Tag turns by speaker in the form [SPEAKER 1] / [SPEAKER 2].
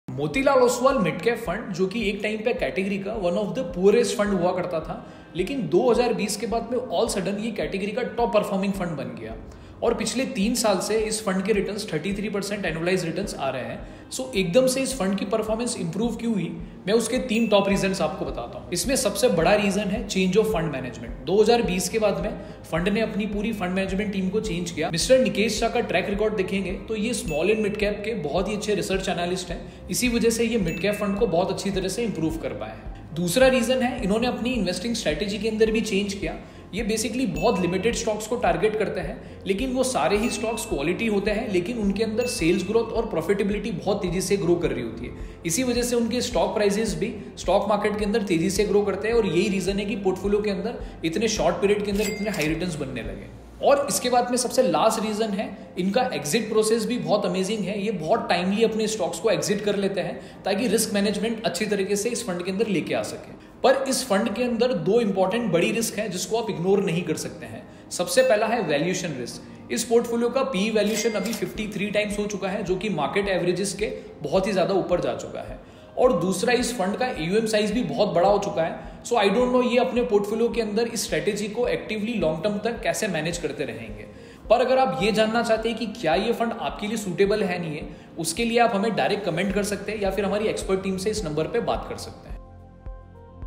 [SPEAKER 1] Motilal Oswal mid cap fund जो कि एक टाइम पे कैटेगरी का one of the poorest fund हुआ करता था, लेकिन 2020 के बाद में ऑल सडन ये कैटेगरी का टॉप परफॉर्मिंग फंड बन गया और पिछले 3 साल से इस फंड के रिटर्न्स 33% एनुअलाइज रिटर्न्स आ रहे हैं। सो एकदम से इस फंड की परफॉर्मेंस इंप्रूव क्यों हुई, मैं उसके 3 टॉप रीजंस आपको बताता हूँ। इसमें सबसे बड़ा रीजन है चेंज ऑफ फंड मैनेजमेंट। 2020 के बाद में फंड ने अपनी पूरी फंड मैनेजमेंट टीम को चेंज किया। मिस्टर निकेश शाह का ट्रैक रिकॉर्ड देखेंगे तो ये स्मॉल एंड मिड कैप के बहुत ही अच्छे रिसर्च एनालिस्ट हैं, इसी वजह से ये मिड कैप फंड को बहुत अच्छी तरह से इंप्रूव कर पाए हैं। दूसरा रीजन है इन्होंने अपनी इन्वेस्टिंग स्ट्रेटेजी के अंदर भी चेंज किया। ये बेसिकली बहुत लिमिटेड स्टॉक्स को टारगेट करते हैं, लेकिन वो सारे ही स्टॉक्स क्वालिटी होते हैं, लेकिन उनके अंदर सेल्स ग्रोथ और प्रॉफिटेबिलिटी बहुत तेजी से ग्रो कर रही होती है। इसी वजह से उनके स्टॉक प्राइसेस भी स्टॉक मार्केट के अंदर तेजी से ग्रो करते हैं और यही रीजन है कि पोर्टफोलियो के अंदर इतने शॉर्ट पीरियड के अंदर इतने हाई रिटर्न्स बनने लगे। और इसके बाद में सबसे लास्ट रीजन है इनका एग्जिट प्रोसेस भी बहुत अमेजिंग है। ये बहुत टाइमली अपने स्टॉक्स को एग्जिट कर लेते हैं ताकि रिस्क मैनेजमेंट अच्छी तरीके से इस फंड के अंदर लेके आ सके। पर इस फंड के अंदर 2 इंपॉर्टेंट बड़ी रिस्क है जिसको आप इग्नोर नहीं कर सकते हैं। सबसे पहला है वैल्यूएशन रिस्क। इस पोर्टफोलियो का पी वैल्यूएशन अभी 53 टाइम्स हो चुका है, जो कि मार्केट एवरेजेस के बहुत ही ज्यादा ऊपर जा चुका है। और दूसरा, इस फंड का AUM साइज भी बहुत बड़ा हो चुका है। सो आई डोंट नो ये अपने पोर्टफोलियो के अंदर इस स्ट्रेटेजी को एक्टिवली लॉन्ग टर्म तक कैसे मैनेज करते रहेंगे। पर अगर आप ये जानना चाहते हैं कि क्या ये फंड आपके लिए सूटेबल है नहीं है, उसके लिए आप हमें डायरेक्ट कमेंट कर सकते हैं या फिर हमारी एक्सपर्ट टीम से इस नंबर पे बात कर सकते हैं।